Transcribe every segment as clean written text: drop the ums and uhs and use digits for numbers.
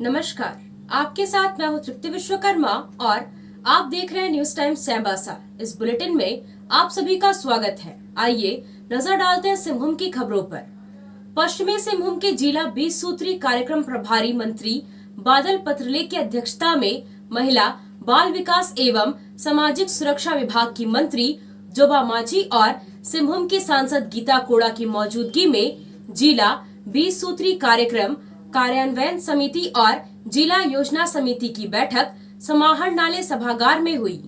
नमस्कार, आपके साथ मैं हूँ तृप्ति विश्वकर्मा और आप देख रहे हैं न्यूज टाइम सैम्बासा। इस बुलेटिन में आप सभी का स्वागत है। आइए नजर डालते हैं सिंहभूम की खबरों पर। पश्चिमी सिंहभूम के जिला 20 सूत्री कार्यक्रम प्रभारी मंत्री बादल पत्रलेख की अध्यक्षता में महिला बाल विकास एवं सामाजिक सुरक्षा विभाग की मंत्री जोबा मांझी और सिंहभूम की सांसद गीता कोड़ा की मौजूदगी में जिला 20 सूत्री कार्यक्रम कार्यान्वयन समिति और जिला योजना समिति की बैठक समाहरणालय सभागार में हुई।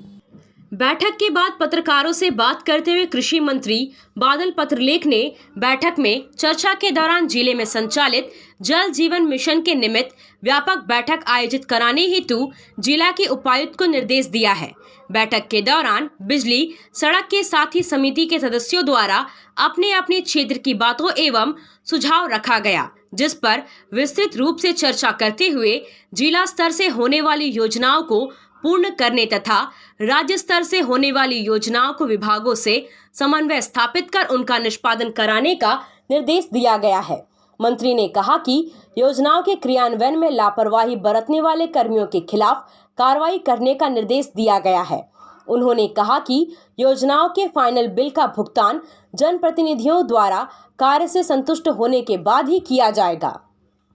बैठक के बाद पत्रकारों से बात करते हुए कृषि मंत्री बादल पत्रलेख ने बैठक में चर्चा के दौरान जिले में संचालित जल जीवन मिशन के निमित्त व्यापक बैठक आयोजित कराने हेतु जिला के उपायुक्त को निर्देश दिया है। बैठक के दौरान बिजली, सड़क के साथ ही समिति के सदस्यों द्वारा अपने अपने क्षेत्र की बातों एवं सुझाव रखा गया, जिस पर विस्तृत रूप से चर्चा करते हुए जिला स्तर से होने वाली योजनाओं को पूर्ण करने तथा राज्य स्तर से होने वाली योजनाओं को विभागों से समन्वय स्थापित कर उनका निष्पादन कराने का निर्देश दिया गया है। मंत्री ने कहा कि योजनाओं के क्रियान्वयन में लापरवाही बरतने वाले कर्मियों के खिलाफ कार्रवाई करने का निर्देश दिया गया है। उन्होंने कहा कि योजनाओं के फाइनल बिल का भुगतान जनप्रतिनिधियों द्वारा कार्य से संतुष्ट होने के बाद ही किया जाएगा।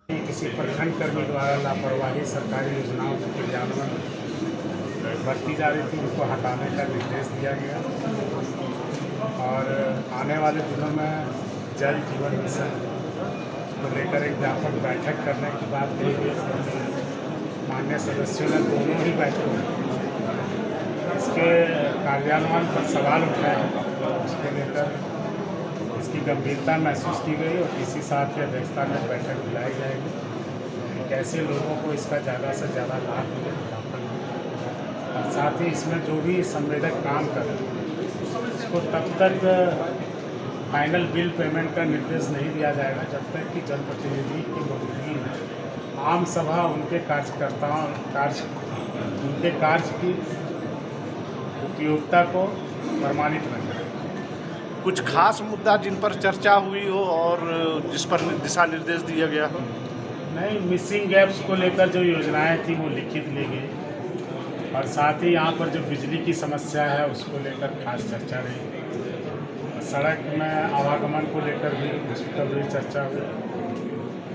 किसी प्रखंड कर्मी द्वारा लापरवाही सरकारी योजनाओं के क्रियान्वयन बरती जा रही थी, उनको हटाने का निर्देश दिया गया और आने वाले दिनों में जल जीवन मिशन को लेकर एक व्यापक बैठक करने की बात कही गई। माननीय सदस्यों ने दोनों ही बैठकों में इसके कार्यान्वयन पर सवाल उठाए, उसके लेकर इसकी गंभीरता महसूस की गई और किसी साथ की अध्यक्षता में बैठक बुलाई जाएगी। कैसे लोगों को इसका ज़्यादा से ज़्यादा लाभ मिले और साथ ही इसमें जो भी संवेदक काम कर उसको तब तक फाइनल बिल पेमेंट का निर्देश नहीं दिया जाएगा जब तक कि जनप्रतिनिधि की मौजूदगी में आम सभा उनके कार्यकर्ताओं उनके कार्य की उपयोगिता को प्रमाणित न करें। कुछ खास मुद्दा जिन पर चर्चा हुई हो और जिस पर दिशा निर्देश दिया गया हो? नहीं, मिसिंग गैप्स को लेकर जो योजनाएं थी वो लिखित ली गई और साथ ही यहाँ पर जो बिजली की समस्या है उसको लेकर खास चर्चा रही। सड़क में आवागमन को लेकर भी उस पर भी चर्चा हुई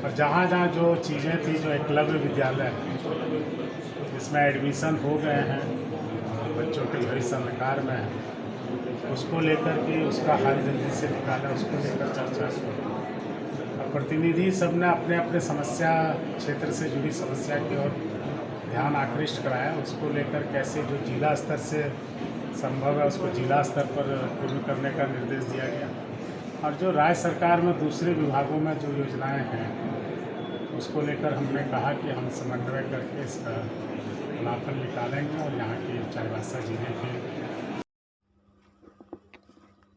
और जहाँ जहाँ जो चीज़ें थी, जो एकलव्य विद्यालय है जिसमें एडमिशन हो गए हैं, बच्चों के भविष्य अंधकार में है, उसको लेकर के उसका हल जल्दी से निकाला, उसको लेकर चर्चा हुई और प्रतिनिधि सब ने अपने अपने समस्या क्षेत्र से जुड़ी समस्या की ओर ध्यान आकृष्ट कराया। उसको लेकर कैसे जो जिला स्तर से संभव है उसको जिला स्तर पर पूर्ण करने का निर्देश दिया गया और जो राज्य सरकार में दूसरे विभागों में जो योजनाएं हैं उसको लेकर हमने कहा कि हम समन्वय करके इसका लाभ निकालेंगे और यहाँ के चाईबासा जिले के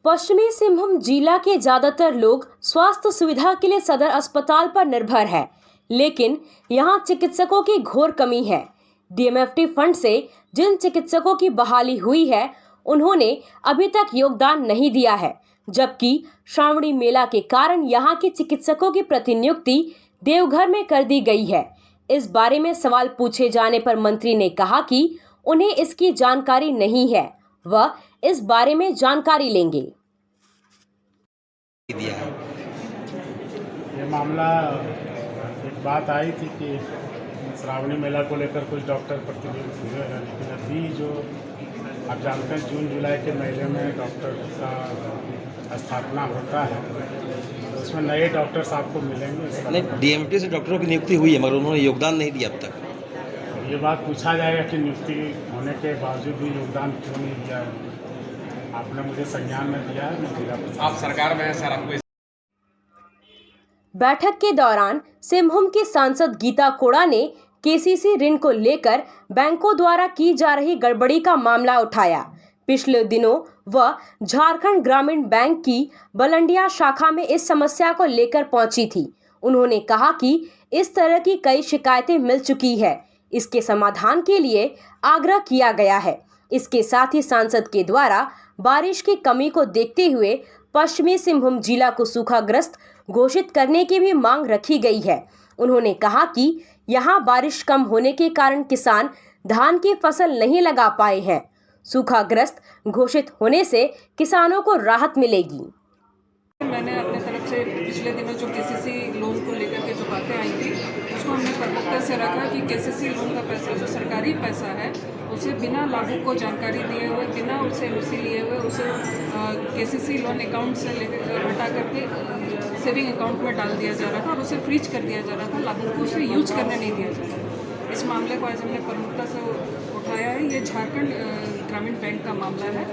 पश्चिमी सिंहभूम जिला के ज्यादातर लोग स्वास्थ्य सुविधा के लिए सदर अस्पताल पर निर्भर है, लेकिन यहाँ चिकित्सकों की घोर कमी है। डीएमएफटी फंड से जिन चिकित्सकों की बहाली हुई है उन्होंने अभी तक योगदान नहीं दिया है, जबकि श्रावणी मेला के कारण यहाँ के चिकित्सकों की प्रतिनियुक्ति देवघर में कर दी गई है। इस बारे में सवाल पूछे जाने पर मंत्री ने कहा कि उन्हें इसकी जानकारी नहीं है, वह इस बारे में जानकारी लेंगे। ये मामला एक बात आई थी कि श्रावणी मेला को लेकर कुछ डॉक्टर प्रतिनियुक्त हुए हैं, लेकिन अभी जो आप जानते हैं जून जुलाई के महीने में डॉक्टर का स्थापना होता है तो उसमें नए डॉक्टर्स आपको मिलेंगे। नहीं, डीएमटी से डॉक्टरों की नियुक्ति हुई है मगर उन्होंने योगदान नहीं दिया अब तक। ये बात पूछा जाएगा कि नियुक्ति होने के बावजूद भी योगदान क्यों नहीं दिया। आपने मुझे संज्ञान में दिया है, मैं जिला आप सरकार में है सर, आपको बैठक के दौरान सिंहभूम की सांसद गीता कोड़ा ने केसीसी ऋण को लेकर बैंकों द्वारा की जा रही गड़बड़ी का मामला उठाया। पिछले दिनों वह झारखंड ग्रामीण बैंक की बलंडिया शाखा में इस समस्या को लेकर पहुंची थी। उन्होंने कहा कि इस तरह की कई शिकायतें मिल चुकी है, इसके समाधान के लिए आग्रह किया गया है। इसके साथ ही सांसद के द्वारा बारिश की कमी को देखते हुए पश्चिमी सिंहभूम जिला को सूखाग्रस्त घोषित करने की भी मांग रखी गई है। उन्होंने कहा कि यहाँ बारिश कम होने के कारण किसान धान की फसल नहीं लगा पाए हैं। सूखाग्रस्त घोषित होने से किसानों को राहत मिलेगी। मैंने अपने तरफ से पिछले दिनों जो केसीसी लोन को लेकर के जो बातें आई थी उसको हमने प्रमुखता से रखा कि केसीसी लोन का पैसा जो सरकारी पैसा है उसे बिना लाभुक को जानकारी दिए हुए, बिना उसे एमसी लिए हुए उसे केसीसी लोन अकाउंट से लेकर हटा करके सेविंग अकाउंट में डाल दिया जा रहा था और उसे फ्रीज कर दिया जा रहा था। लाभुक को उसे यूज करने नहीं दिया जा रहा था। इस मामले को आज हमने प्रमुखता से उठाया है। ये झारखंड ग्रामीण बैंक का मामला है,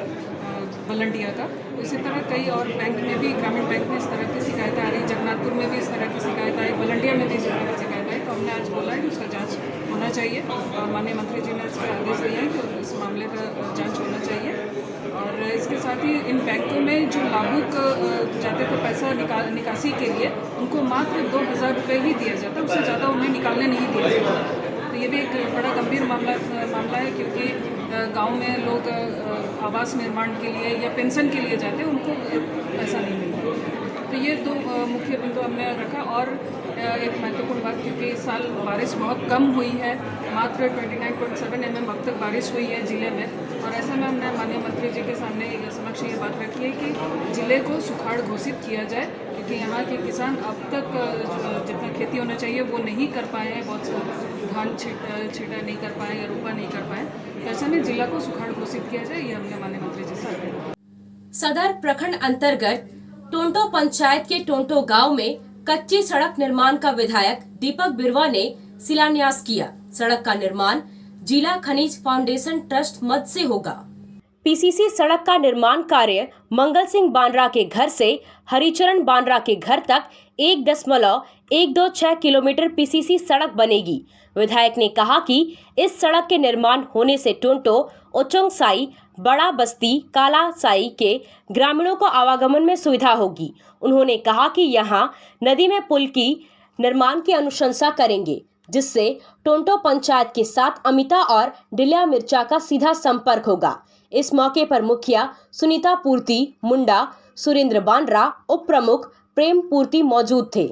बलंडिया का। इसी तरह कई और बैंक में भी, ग्रामीण बैंक में इस तरह की शिकायतें आ रही, जगन्नाथपुर में भी इस तरह की शिकायत आई, बलंडिया में भी इस तरह की शिकायत आई। तो हमने आज बोला है कि उसका जांच होना चाहिए और माननीय मंत्री जी ने इस पर आदेश दिया है कि इस मामले का जांच होना चाहिए। और इसके साथ ही इन बैंकों में जो लाभुक जाते थे पैसा निकासी के लिए, उनको मात्र 2,000 रुपये ही दिया जाता, उससे ज़्यादा उन्हें निकालने नहीं दिया जाता। तो ये भी एक बड़ा गंभीर मामला है, क्योंकि गांव में लोग आवास निर्माण के लिए या पेंशन के लिए जाते हैं, उनको पैसा नहीं मिलता। तो ये दो मुख्य बिंदु हमने रखा। और एक महत्वपूर्ण बात, क्योंकि इस साल बारिश बहुत कम हुई है, मात्र 29.7 mm अब तक बारिश हुई है ज़िले में, और ऐसे में हमने माननीय मंत्री जी के सामने समक्ष ये बात रखी है कि ज़िले को सुखाड़ घोषित किया जाए, क्योंकि यहाँ के किसान अब तक जितना खेती होना चाहिए वो नहीं कर पाए हैं, बहुत धान छीटा नहीं कर पाए या रोपा नहीं कर पाए। ऐसे में जिला को सुखाड़ घोषित किया जाए, ये हमने माननीय मंत्री जी से। सदर प्रखंड अंतर्गत टोंटो पंचायत के टोंटो गांव में कच्ची सड़क निर्माण का विधायक दीपक बिरवा ने शिलान्यास किया। सड़क का निर्माण जिला खनिज फाउंडेशन ट्रस्ट मद से होगा। पीसीसी सड़क का निर्माण कार्य मंगल सिंह बांड्रा के घर से हरिचरण बांड्रा के घर तक 1.126 किलोमीटर पीसीसी सड़क बनेगी। विधायक ने कहा कि इस सड़क के निर्माण होने से टोंटो, ओचोंगसाई, बड़ा बस्ती, काला साई के ग्रामीणों को आवागमन में सुविधा होगी। उन्होंने कहा कि यहां नदी में पुल की निर्माण की अनुशंसा करेंगे, जिससे टोंटो पंचायत के साथ अमिता और डिलिया मिर्चा का सीधा संपर्क होगा। इस मौके पर मुखिया सुनीता पूर्ति मुंडा, सुरेंद्र बांड्रा, उप प्रमुख प्रेम पूर्ति मौजूद थे।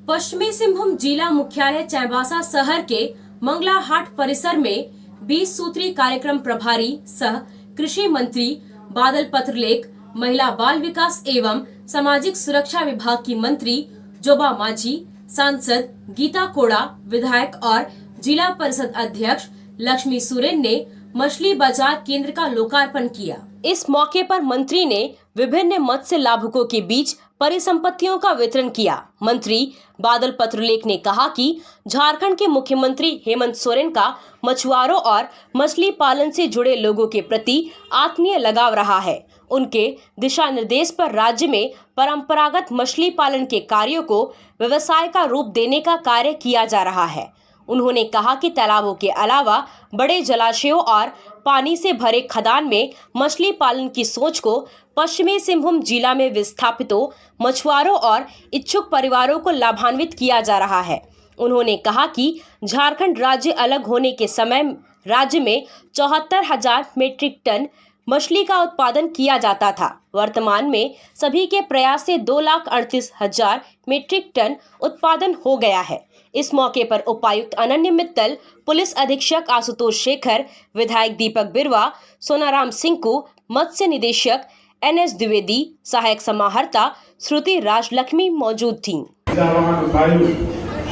पश्चिमी सिंहभूम जिला मुख्यालय चाईबासा शहर के मंगला हाट परिसर में 20 सूत्री कार्यक्रम प्रभारी सह कृषि मंत्री बादल पत्रलेख, महिला बाल विकास एवं सामाजिक सुरक्षा विभाग की मंत्री जोबा माझी, सांसद गीता कोड़ा, विधायक और जिला परिषद अध्यक्ष लक्ष्मी सोरेन ने मछली बाजार केंद्र का लोकार्पण किया। इस मौके पर मंत्री ने विभिन्न मत्स्य लाभुकों के बीच परिसंपत्तियों का वितरण किया। मंत्री बादल पत्रलेख ने कहा कि झारखंड के मुख्यमंत्री हेमंत सोरेन का मछुआरों और मछली पालन से जुड़े लोगों के प्रति आत्मीय लगाव रहा है। उनके दिशा निर्देश पर राज्य में परंपरागत मछली पालन के कार्यों को व्यवसाय का रूप देने का कार्य किया जा रहा है। उन्होंने कहा कि तालाबों के अलावा बड़े जलाशयों और पानी से भरे खदान में मछली पालन की सोच को पश्चिमी सिंहभूम जिला में विस्थापितों, मछुआरों और इच्छुक परिवारों को लाभान्वित किया जा रहा है। उन्होंने कहा कि झारखंड राज्य अलग होने के समय राज्य में 74,000 मीट्रिक टन मछली का उत्पादन किया जाता था। वर्तमान में सभी के प्रयास से 2,38,000 मीट्रिक टन उत्पादन हो गया है। इस मौके पर उपायुक्त अनन्य मित्तल, पुलिस अधीक्षक आशुतोष शेखर, विधायक दीपक बिरवा, सोनाराम सिंकू, मत्स्य निदेशक NS द्विवेदी, सहायक समाहर्ता श्रुति राजलक्ष्मी मौजूद थीं।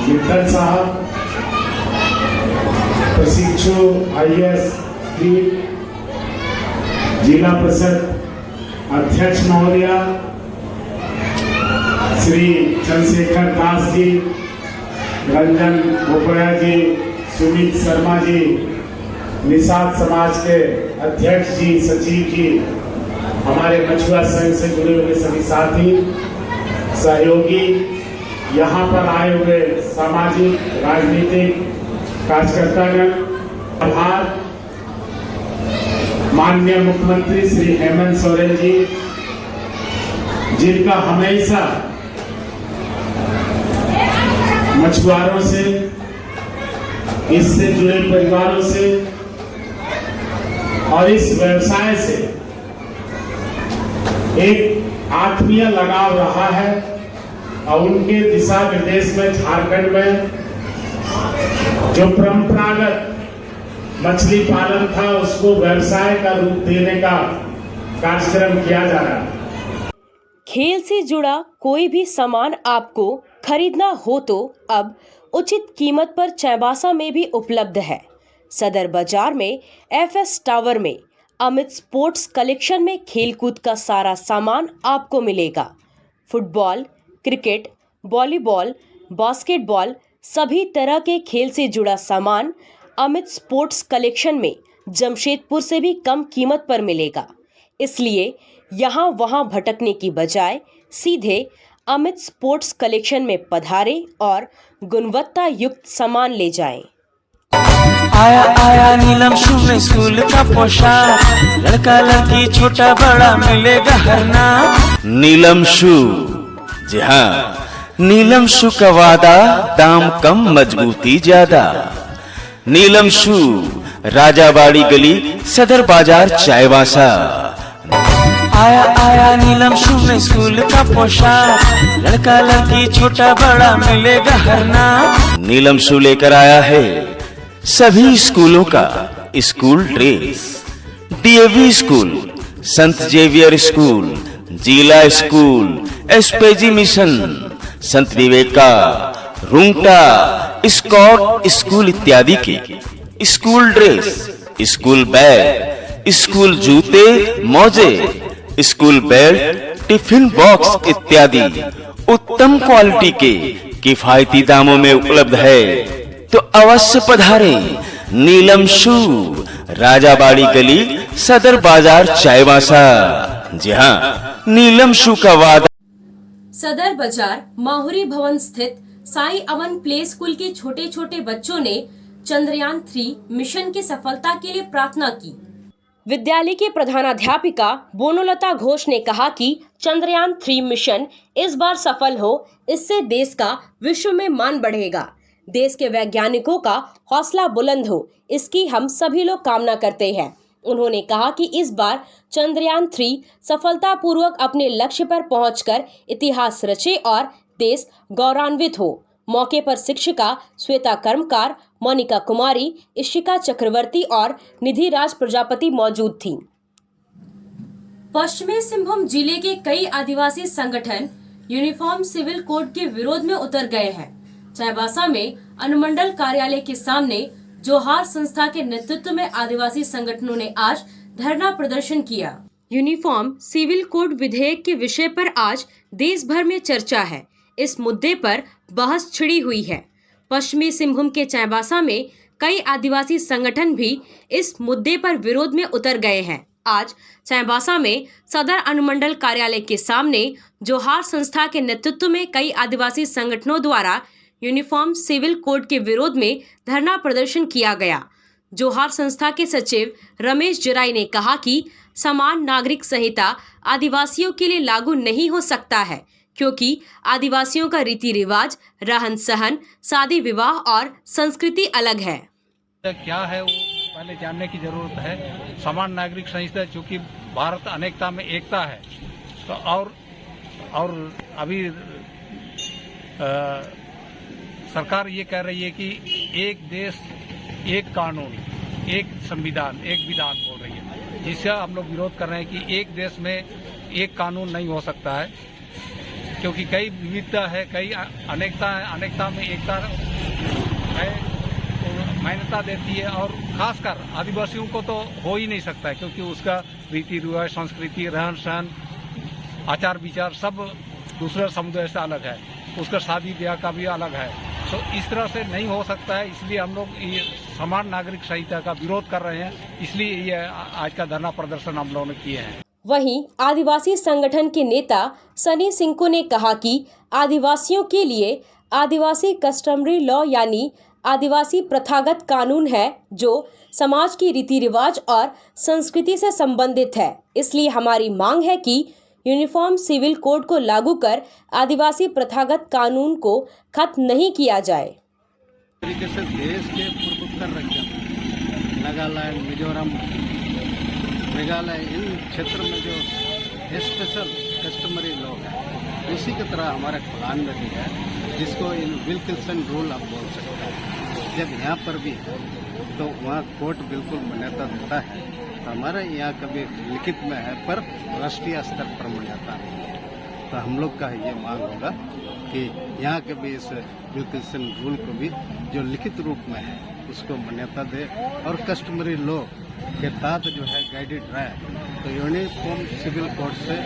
मित्तल साहब, प्रशिक्षु IAS जिला परिषद अध्यक्ष महोदय श्री चंद्रशेखर दास जी, रंजन बोपड़ा जी, सुमित शर्मा जी, निषाद समाज के अध्यक्ष जी, सचिव जी, हमारे मछुआ संघ से जुड़े हुए सभी साथी, सहयोगी, यहाँ पर आए हुए सामाजिक राजनीतिक कार्यकर्तागण, आभार माननीय मुख्यमंत्री श्री हेमंत सोरेन जी, जिनका हमेशा मछुआरों से, इससे जुड़े परिवारों से और इस व्यवसाय से एक आत्मीय लगाव रहा है। और उनके दिशा निर्देश में झारखंड में जो परंपरागत मछली पालन था उसको व्यवसाय का रूप देने का कार्यक्रम किया जा रहा है। खेल से जुड़ा कोई भी सामान आपको खरीदना हो तो अब उचित कीमत पर चाईबासा में भी उपलब्ध है। सदर बाजार में FS टावर में अमित स्पोर्ट्स कलेक्शन में खेलकूद का सारा सामान आपको मिलेगा। फुटबॉल, क्रिकेट, वॉलीबॉल, बास्केटबॉल, सभी तरह के खेल से जुड़ा सामान अमित स्पोर्ट्स कलेक्शन में जमशेदपुर से भी कम कीमत पर मिलेगा। इसलिए यहाँ वहाँ भटकने की बजाय सीधे अमित स्पोर्ट्स कलेक्शन में पधारें और गुणवत्ता युक्त सामान ले जाएं। आया आया नीलम शू में स्कूल का पोशाक, लड़का लड़की छोटा बड़ा मिलेगा हर नाम। नीलम शू, जी हाँ, नीलम शू का वादा, दाम कम मजबूती ज्यादा। नीलम शू, राजाबाड़ी गली, सदर बाजार, चाईबासा। आया आया नीलम शू में स्कूल का पोशाक, लड़का लड़की छोटा बड़ा मिलेगा हर नाम। नीलम शू लेकर आया है सभी स्कूलों का स्कूल ड्रेस। DAV स्कूल, संत जेवियर स्कूल, जिला स्कूल, SPG मिशन, संत विवेका, रुंगटा, स्कॉट स्कूल इत्यादि के school dress, school bag, school जूते, मोजे, स्कूल बेल्ट, टिफिन बॉक्स इत्यादि उत्तम क्वालिटी के किफायती दामों में उपलब्ध है। तो अवश्य पधारें। नीलम शू, राजाबाड़ी गली, सदर बाजार, चाईबासा। जी हाँ, नीलम शू का वादा। सदर बाजार माहुरी भवन स्थित साई अमन प्ले स्कूल के छोटे छोटे बच्चों ने चंद्रयान 3 मिशन की सफलता के लिए प्रार्थना की। विद्यालय की प्रधानाध्यापिका बोनोलता घोष ने कहा कि चंद्रयान 3 मिशन इस बार सफल हो, इससे देश का विश्व में मान बढ़ेगा। देश के वैज्ञानिकों का हौसला बुलंद हो, इसकी हम सभी लोग कामना करते हैं। उन्होंने कहा कि इस बार चंद्रयान 3 सफलतापूर्वक अपने लक्ष्य पर पहुंचकर इतिहास रचे और देश गौरवान्वित हो। मौके पर शिक्षिका श्वेता कर्मकार, मोनिका कुमारी, इशिका चक्रवर्ती और निधि राज प्रजापति मौजूद थीं। पश्चिमी सिंहभूम जिले के कई आदिवासी संगठन यूनिफॉर्म सिविल कोड के विरोध में उतर गए हैं। चाईबासा में अनुमंडल कार्यालय के सामने जोहार संस्था के नेतृत्व में आदिवासी संगठनों ने आज धरना प्रदर्शन किया। यूनिफॉर्म सिविल कोड विधेयक के विषय पर आज देश भर में चर्चा है। इस मुद्दे पर बहस छिड़ी हुई है। पश्चिमी सिंहभूम के चाईबासा में कई आदिवासी संगठन भी इस मुद्दे पर विरोध में उतर गए हैं। आज चाईबासा में सदर अनुमंडल कार्यालय के सामने जोहार संस्था के नेतृत्व में कई आदिवासी संगठनों द्वारा यूनिफॉर्म सिविल कोड के विरोध में धरना प्रदर्शन किया गया। जोहार संस्था के सचिव रमेश जराई ने कहा कि समान नागरिक संहिता आदिवासियों के लिए लागू नहीं हो सकता है, क्योंकि आदिवासियों का रीति रिवाज, रहन सहन, शादी विवाह और संस्कृति अलग है। क्या है वो पहले जानने की जरूरत है। समान नागरिक संहिता, चूँकि भारत अनेकता में एकता है, तो और अभी सरकार ये कह रही है कि एक देश एक कानून, एक संविधान, एक विधान बोल रही है, जिससे हम लोग विरोध कर रहे हैं कि एक देश में एक कानून नहीं हो सकता है, क्योंकि कई विविधता है, कई अनेकता है, अनेकता में एकता है, तो मान्यता देती है। और खासकर आदिवासियों को तो हो ही नहीं सकता है, क्योंकि उसका रीति रिवाज, संस्कृति, रहन सहन, आचार विचार सब दूसरे समुदाय से अलग है, उसका शादी ब्याह का भी अलग है, तो इस तरह से नहीं हो सकता है। इसलिए हम लोग ये समान नागरिक संहिता का विरोध कर रहे हैं, इसलिए ये आज का धरना प्रदर्शन हम लोगों ने किए हैं। वहीं आदिवासी संगठन के नेता सनी सिंको ने कहा कि आदिवासियों के लिए आदिवासी कस्टमरी लॉ यानी आदिवासी प्रथागत कानून है, जो समाज की रीति रिवाज और संस्कृति से संबंधित है। इसलिए हमारी मांग है कि यूनिफॉर्म सिविल कोड को लागू कर आदिवासी प्रथागत कानून को खत्म नहीं किया जाए। तरीके से देश के पूर्वोत्तर राज्यों नागालैंड, मिजोरम, मेघालय, इन क्षेत्र में जो स्पेशल कस्टमरी लॉ है उसी की तरह हमारे कुरान में भी है, जिसको इन विल्किंसन रूल आप बोल सकते हैं। जब यहाँ पर भी है तो वहाँ कोर्ट बिल्कुल मान्यता देता है। तो हमारे यहाँ कभी लिखित में है पर राष्ट्रीय स्तर पर मान्यता नहीं है। तो हम लोग का ये मांग होगा कि यहाँ के भी इस विल्किंसन रूल को भी जो लिखित रूप में है उसको मान्यता दे और कस्टमरी लॉ के तहत जो है गाइडेड रहे। तो यूनिफॉर्म सिविल कोड से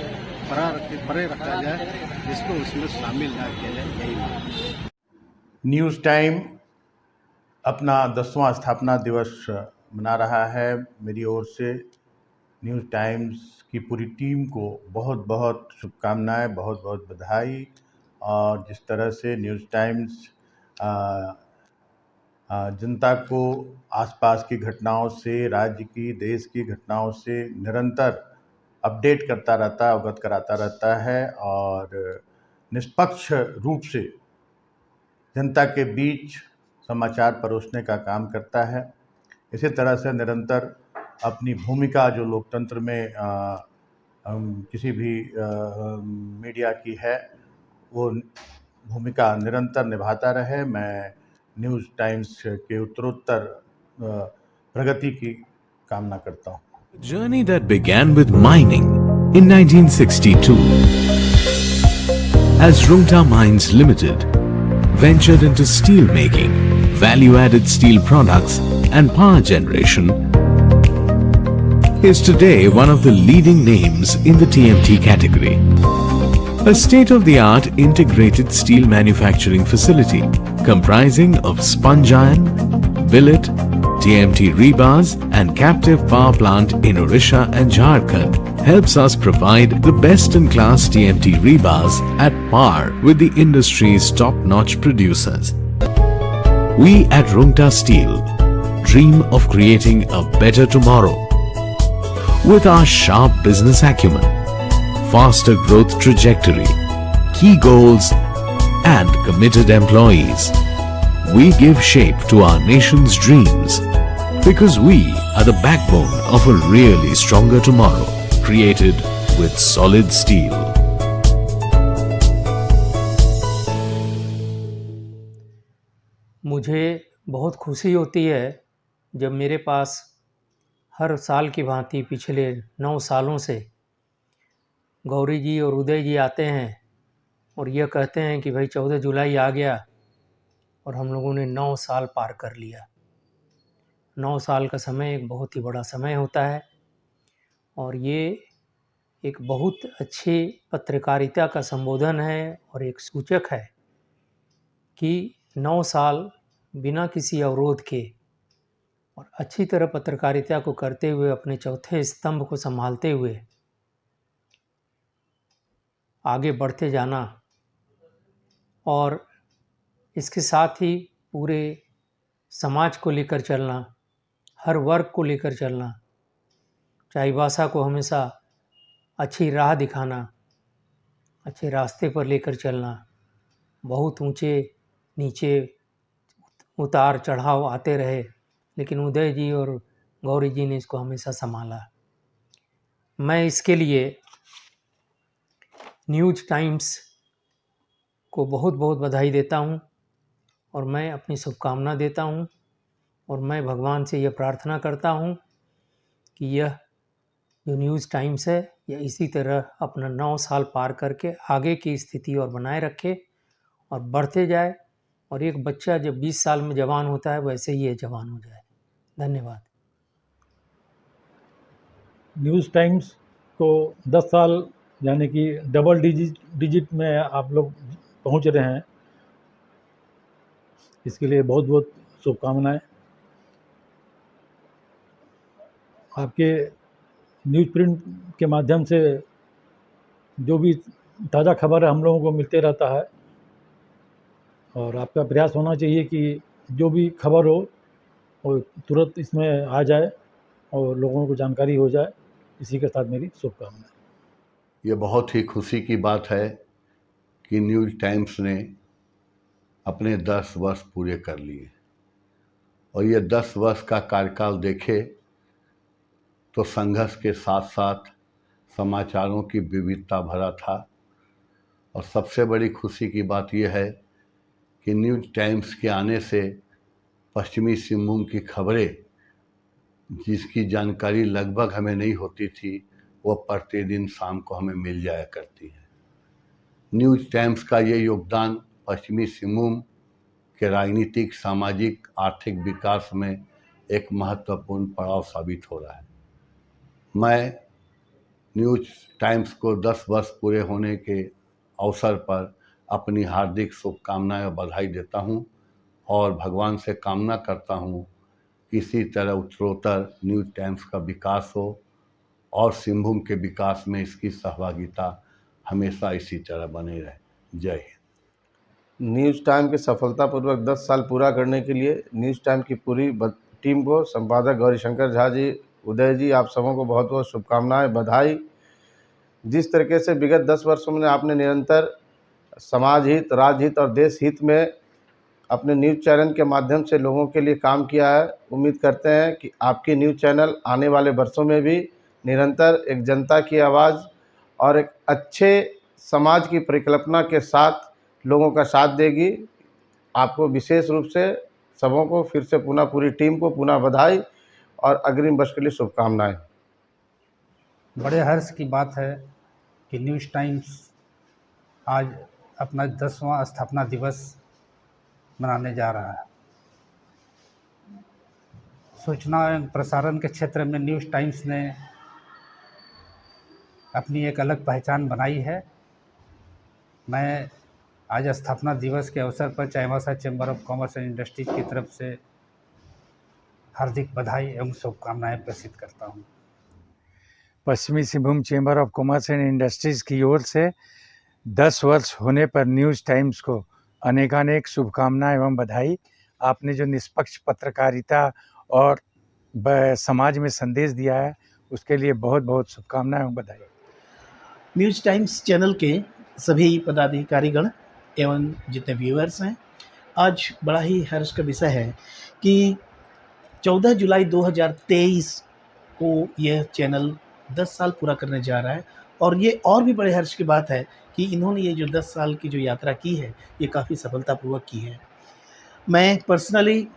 परे रखा जाए, जिसको उसमें शामिल न किया जाए, यही मांग। न्यूज़ टाइम अपना 10वां स्थापना दिवस मना रहा है। मेरी ओर से न्यूज़ टाइम्स की पूरी टीम को बहुत बहुत शुभकामनाएं, बहुत बहुत बधाई। और जिस तरह से न्यूज़ टाइम्स जनता को आसपास की घटनाओं से, राज्य की, देश की घटनाओं से निरंतर अपडेट करता रहता है, अवगत कराता रहता है और निष्पक्ष रूप से जनता के बीच समाचार परोसने का काम करता है। इसी तरह से निरंतर अपनी भूमिका जो लोकतंत्र में किसी भी मीडिया की है, वो भूमिका निरंतर निभाता रहे। मैं न्यूज़ टाइम्स के उत्तरोत्तर प्रगति की कामना करता हूँ। A journey that began with mining in 1962 as Rungta Mines Limited ventured into steel making, value-added steel products and power generation, is today one of the leading names in the TMT category. A state-of-the-art integrated steel manufacturing facility comprising of sponge iron, billet, TMT rebars and captive power plant in Odisha and Jharkhand helps us provide the best-in-class TMT rebars at par with the industry's top-notch producers. We at Rungta Steel dream of creating a better tomorrow. With our sharp business acumen, faster growth trajectory, key goals and committed employees, we give shape to our nation's dreams because we are the backbone of a really stronger tomorrow created with solid steel. मुझे बहुत खुशी होती है जब मेरे पास हर साल की भांति पिछले 9 सालों से गौरी जी और उदय जी आते हैं और यह कहते हैं कि भाई 14 जुलाई आ गया और हम लोगों ने 9 साल पार कर लिया। 9 साल का समय एक बहुत ही बड़ा समय होता है और ये एक बहुत अच्छी पत्रकारिता का संबोधन है और एक सूचक है कि 9 साल बिना किसी अवरोध के और अच्छी तरह पत्रकारिता को करते हुए अपने चौथे स्तंभ को संभालते हुए आगे बढ़ते जाना और इसके साथ ही पूरे समाज को लेकर चलना, हर वर्ग को लेकर चलना, चाहे भाषा को हमेशा अच्छी राह दिखाना, अच्छे रास्ते पर लेकर चलना। बहुत ऊंचे नीचे उतार चढ़ाव आते रहे, लेकिन उदय जी और गौरी जी ने इसको हमेशा संभाला। मैं इसके लिए न्यूज़ टाइम्स को बहुत बहुत बधाई देता हूं और मैं अपनी शुभकामना देता हूं और मैं भगवान से यह प्रार्थना करता हूं कि यह जो न्यूज़ टाइम्स है यह इसी तरह अपना 9 साल पार करके आगे की स्थिति और बनाए रखे और बढ़ते जाए और एक बच्चा जब 20 साल में जवान होता है वैसे ही ये जवान हो जाए। धन्यवाद। न्यूज़ टाइम्स को 10 साल यानी कि डबल डिजिट में आप लोग पहुंच रहे हैं, इसके लिए बहुत बहुत शुभकामनाएं। आपके न्यूज़ प्रिंट के माध्यम से जो भी ताज़ा खबर है हम लोगों को मिलते रहता है और आपका प्रयास होना चाहिए कि जो भी खबर हो वो तुरंत इसमें आ जाए और लोगों को जानकारी हो जाए। इसी के साथ मेरी शुभकामनाएं। ये बहुत ही खुशी की बात है कि न्यूज़ टाइम्स ने अपने 10 वर्ष पूरे कर लिए और ये 10 वर्ष का कार्यकाल देखे तो संघर्ष के साथ साथ समाचारों की विविधता भरा था और सबसे बड़ी खुशी की बात यह है कि न्यूज़ टाइम्स के आने से पश्चिमी सिंहभूम की खबरें, जिसकी जानकारी लगभग हमें नहीं होती थी, वह प्रतिदिन शाम को हमें मिल जाया करती है। न्यूज़ टाइम्स का ये योगदान पश्चिमी सिंहभूम के राजनीतिक, सामाजिक, आर्थिक विकास में एक महत्वपूर्ण पड़ाव साबित हो रहा है। मैं न्यूज़ टाइम्स को 10 वर्ष पूरे होने के अवसर पर अपनी हार्दिक शुभकामनाएं और बधाई देता हूं और भगवान से कामना करता हूं कि इसी तरह उत्तरोत्तर न्यूज़ टाइम्स का विकास हो और सिंहभूम के विकास में इसकी सहभागिता हमेशा इसी तरह बने रहे। जय हिंद। न्यूज़ टाइम के सफलतापूर्वक 10 साल पूरा करने के लिए न्यूज़ टाइम की पूरी टीम को, संपादक गौरीशंकर झा जी, उदय जी, आप सबों को बहुत बहुत शुभकामनाएं, बधाई। जिस तरीके से विगत 10 वर्षों में आपने निरंतर समाज हित, राज्य हित और देश हित में अपने न्यूज़ चैनल के माध्यम से लोगों के लिए काम किया है, उम्मीद करते हैं कि आपकी न्यूज़ चैनल आने वाले वर्षों में भी निरंतर एक जनता की आवाज़ और एक अच्छे समाज की परिकल्पना के साथ लोगों का साथ देगी। आपको विशेष रूप से सबों को फिर से पुनः पूरी टीम को पुनः बधाई और अग्रिम वर्ष के लिए शुभकामनाएं। बड़े हर्ष की बात है कि न्यूज़ टाइम्स आज अपना 10वां स्थापना दिवस मनाने जा रहा है। सूचना एवं प्रसारण के क्षेत्र में न्यूज़ टाइम्स ने अपनी एक अलग पहचान बनाई है। मैं आज स्थापना दिवस के अवसर पर Chaibasa chamber of commerce and industries की तरफ से हार्दिक बधाई एवं शुभकामनाएं प्रेषित करता हूं। पश्चिमी Singhbhum chamber of commerce and industries की ओर से 10 वर्ष होने पर न्यूज़ टाइम्स को अनेकानेक शुभकामनाएं एवं बधाई। आपने जो निष्पक्ष पत्रकारिता और समाज में संदेश दिया है, उसके लिए बहुत बहुत शुभकामनाएं एवं बधाई। न्यूज़ टाइम्स चैनल के सभी पदाधिकारीगण एवं जितने व्यूअर्स हैं, आज बड़ा ही हर्ष का विषय है कि 14 जुलाई 2023 को यह चैनल 10 साल पूरा करने जा रहा है। और ये और भी बड़े हर्ष की बात है कि इन्होंने ये जो 10 साल की जो यात्रा की है, ये काफ़ी सफलतापूर्वक की है। मैं पर्सनली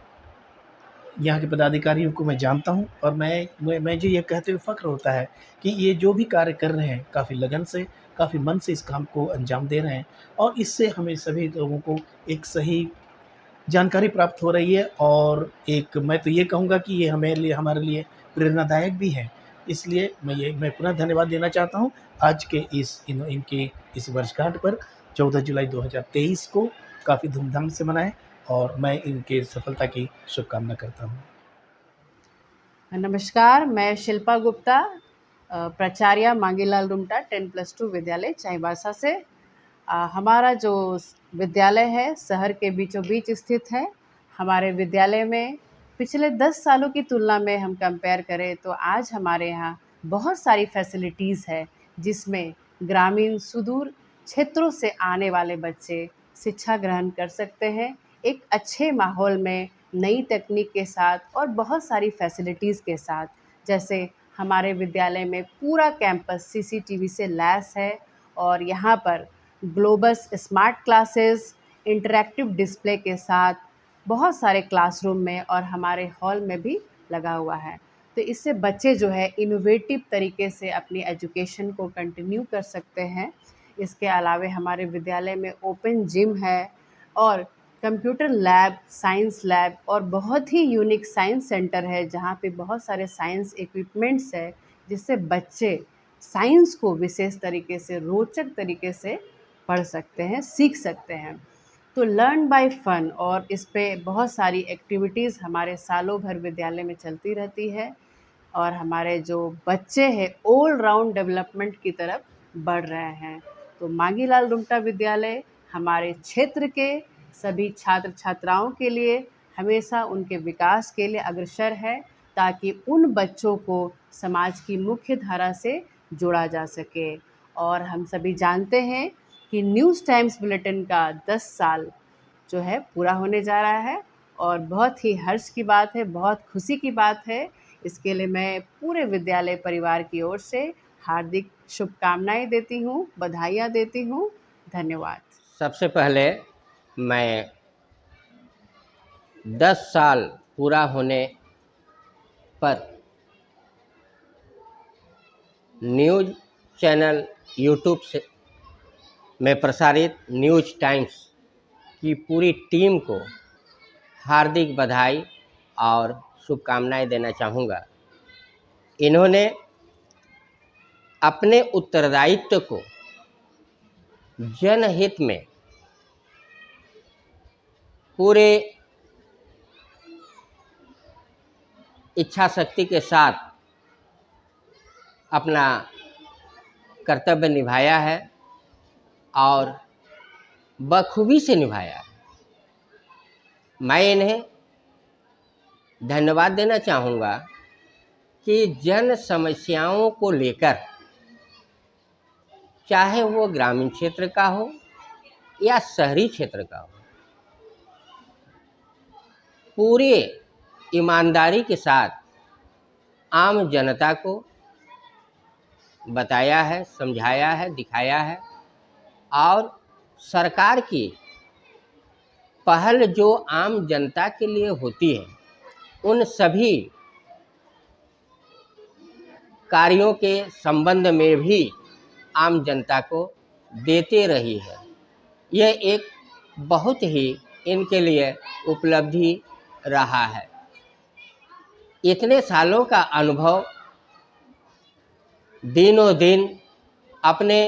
यहाँ के पदाधिकारियों को मैं जानता हूँ और मैं जो ये कहते हुए फ़ख्र होता है कि ये जो भी कार्य कर रहे हैं, काफ़ी लगन से, काफ़ी मन से इस काम को अंजाम दे रहे हैं और इससे हमें सभी लोगों को एक सही जानकारी प्राप्त हो रही है। और एक मैं तो ये कहूँगा कि ये हमारे लिए प्रेरणादायक भी है। इसलिए मैं पुनः धन्यवाद देना चाहता हूँ आज के इनके इस वर्षगांठ पर। 14 जुलाई 2023 को काफ़ी धूमधाम से मनाएं और मैं इनके सफलता की शुभकामना करता हूँ। नमस्कार, मैं शिल्पा गुप्ता, प्राचार्य मांगीलाल रुमटा 10+2 विद्यालय चाईबासा से। हमारा जो विद्यालय है शहर के बीचों बीच स्थित है। हमारे विद्यालय में पिछले 10 सालों की तुलना में हम कंपेयर करें तो आज हमारे यहाँ बहुत सारी फैसिलिटीज़ है, जिसमें ग्रामीण सुदूर क्षेत्रों से आने वाले बच्चे शिक्षा ग्रहण कर सकते हैं एक अच्छे माहौल में, नई तकनीक के साथ और बहुत सारी फैसिलिटीज़ के साथ। जैसे हमारे विद्यालय में पूरा कैंपस सीसीटीवी से लैस है और यहाँ पर globus smart classes interactive display के साथ बहुत सारे क्लासरूम में और हमारे हॉल में भी लगा हुआ है। तो इससे बच्चे जो है इनोवेटिव तरीके से अपनी एजुकेशन को कंटिन्यू कर सकते हैं। इसके अलावा हमारे विद्यालय में ओपन जिम है और कंप्यूटर लैब, साइंस लैब और बहुत ही यूनिक साइंस सेंटर है, जहाँ पे बहुत सारे साइंस इक्विपमेंट्स है, जिससे बच्चे साइंस को विशेष तरीके से, रोचक तरीके से पढ़ सकते हैं, सीख सकते हैं। तो लर्न बाय फन और इस पे बहुत सारी एक्टिविटीज़ हमारे सालों भर विद्यालय में चलती रहती है और हमारे जो बच्चे हैं ऑल राउंड डेवलपमेंट की तरफ बढ़ रहे हैं। तो मांगीलाल रुमटा विद्यालय हमारे क्षेत्र के सभी छात्र छात्राओं के लिए हमेशा उनके विकास के लिए अग्रसर है, ताकि उन बच्चों को समाज की मुख्य धारा से जोड़ा जा सके। और हम सभी जानते हैं कि न्यूज़ टाइम्स बुलेटिन का 10 साल जो है पूरा होने जा रहा है और बहुत ही हर्ष की बात है, बहुत खुशी की बात है। इसके लिए मैं पूरे विद्यालय परिवार की ओर से हार्दिक शुभकामनाएं देती हूँ, बधाइयाँ देती हूँ। धन्यवाद। सबसे पहले मैं 10 साल पूरा होने पर न्यूज़ चैनल यूट्यूब से में प्रसारित न्यूज़ टाइम्स की पूरी टीम को हार्दिक बधाई और शुभकामनाएं देना चाहूँगा। इन्होंने अपने उत्तरदायित्व को जनहित में पूरे इच्छा शक्ति के साथ अपना कर्तव्य निभाया है और बखूबी से निभाया है। मैं इन्हें धन्यवाद देना चाहूँगा कि जन समस्याओं को लेकर, चाहे वो ग्रामीण क्षेत्र का हो या शहरी क्षेत्र का हो, पूरे ईमानदारी के साथ आम जनता को बताया है, समझाया है, दिखाया है और सरकार की पहल जो आम जनता के लिए होती है उन सभी कार्यों के संबंध में भी आम जनता को देते रही है। यह एक बहुत ही इनके लिए उपलब्धि रहा है। इतने सालों का अनुभव दिनों दिन अपने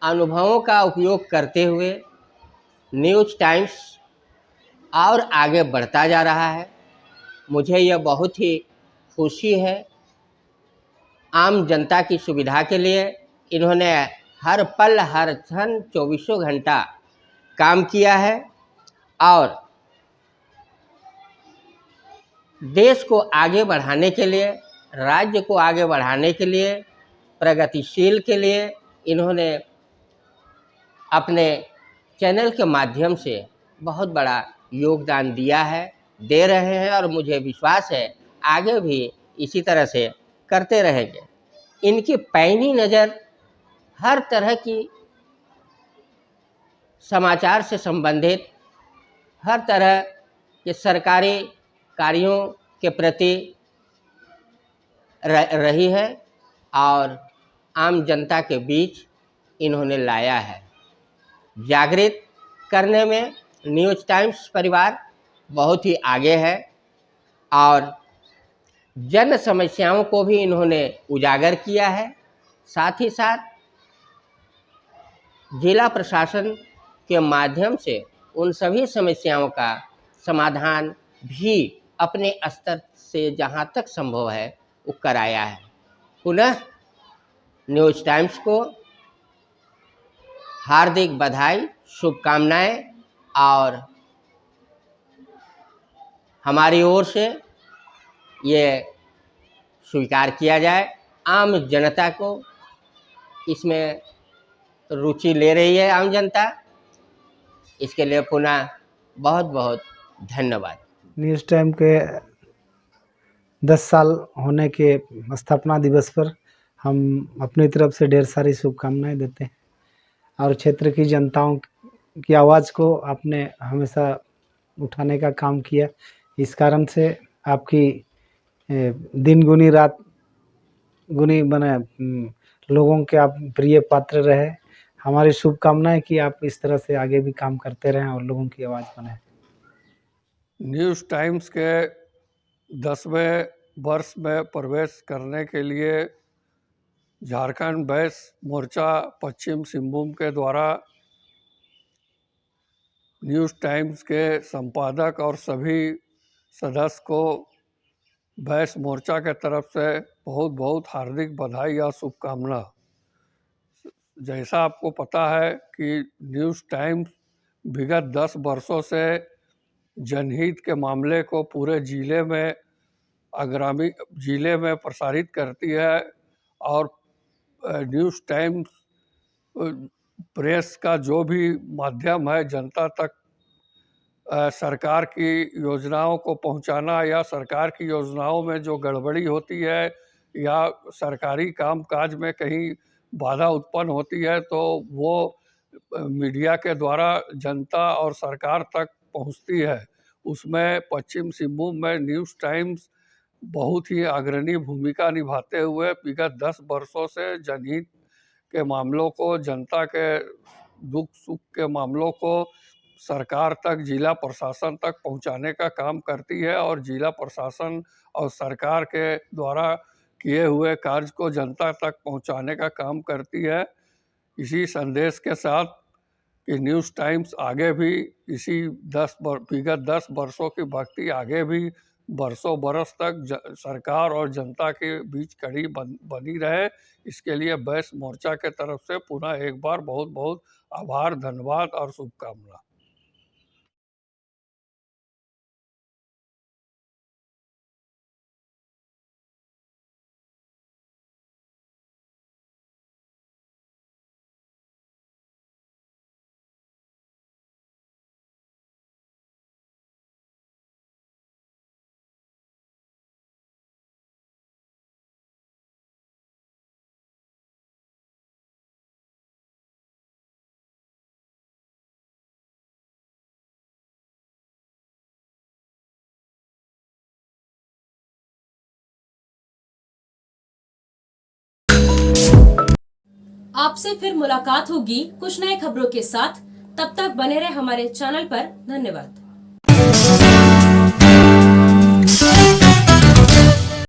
अनुभवों का उपयोग करते हुए न्यूज़ टाइम्स और आगे बढ़ता जा रहा है। मुझे यह बहुत ही खुशी है। आम जनता की सुविधा के लिए इन्होंने हर पल हर क्षण 24 घंटा काम किया है और देश को आगे बढ़ाने के लिए, राज्य को आगे बढ़ाने के लिए, प्रगतिशील के लिए इन्होंने अपने चैनल के माध्यम से बहुत बड़ा योगदान दिया है, दे रहे हैं और मुझे विश्वास है आगे भी इसी तरह से करते रहेंगे। इनकी पैनी नज़र हर तरह की समाचार से संबंधित, हर तरह के सरकारी कार्यों के प्रति रही है और आम जनता के बीच इन्होंने लाया है। जागृत करने में न्यूज़ टाइम्स परिवार बहुत ही आगे है और जन समस्याओं को भी इन्होंने उजागर किया है। साथ ही साथ जिला प्रशासन के माध्यम से उन सभी समस्याओं का समाधान भी अपने स्तर से जहां तक संभव है वो कराया है। पुनः न्यूज़ टाइम्स को हार्दिक बधाई, शुभकामनाएं और हमारी ओर से ये स्वीकार किया जाए। आम जनता को इसमें रुचि ले रही है आम जनता, इसके लिए पुनः बहुत बहुत धन्यवाद। न्यूज़ टाइम के 10 साल होने के स्थापना दिवस पर हम अपनी तरफ से ढेर सारी शुभकामनाएं देते हैं और क्षेत्र की जनताओं की आवाज़ को आपने हमेशा उठाने का काम किया। इस कारण से आपकी दिन गुनी रात गुनी बने लोगों के आप प्रिय पात्र रहे। हमारी शुभकामनाएं कि आप इस तरह से आगे भी काम करते रहें और लोगों की आवाज़ बने। न्यूज़ टाइम्स के 10वें वर्ष में प्रवेश करने के लिए झारखंड वैश्य मोर्चा पश्चिम सिंहभूम के द्वारा न्यूज़ टाइम्स के संपादक और सभी सदस्य को वैश्य मोर्चा के तरफ से बहुत बहुत हार्दिक बधाई और शुभकामना। जैसा आपको पता है कि न्यूज़ टाइम्स विगत 10 वर्षों से जनहित के मामले को पूरे ज़िले में अग्रामी ज़िले में प्रसारित करती है और न्यूज़ टाइम्स प्रेस का जो भी माध्यम है जनता तक सरकार की योजनाओं को पहुंचाना या सरकार की योजनाओं में जो गड़बड़ी होती है या सरकारी कामकाज में कहीं बाधा उत्पन्न होती है तो वो मीडिया के द्वारा जनता और सरकार तक पहुंचती है, उसमें पश्चिम सिंहभूम में न्यूज़ टाइम्स बहुत ही अग्रणी भूमिका निभाते हुए विगत 10 वर्षों से जनहित के मामलों को, जनता के दुख सुख के मामलों को सरकार तक, जिला प्रशासन तक पहुंचाने का काम करती है और जिला प्रशासन और सरकार के द्वारा किए हुए कार्य को जनता तक पहुंचाने का काम करती है। इसी संदेश के साथ कि न्यूज़ टाइम्स आगे भी इसी विगत 10 वर्षों की भक्ति आगे भी बरसों बरस तक सरकार और जनता के बीच कड़ी बनी रहे, इसके लिए बैस मोर्चा के तरफ से पुनः एक बार बहुत बहुत आभार, धन्यवाद और शुभकामना। आपसे फिर मुलाकात होगी कुछ नए खबरों के साथ। तब तक बने रहे हमारे चैनल पर। धन्यवाद।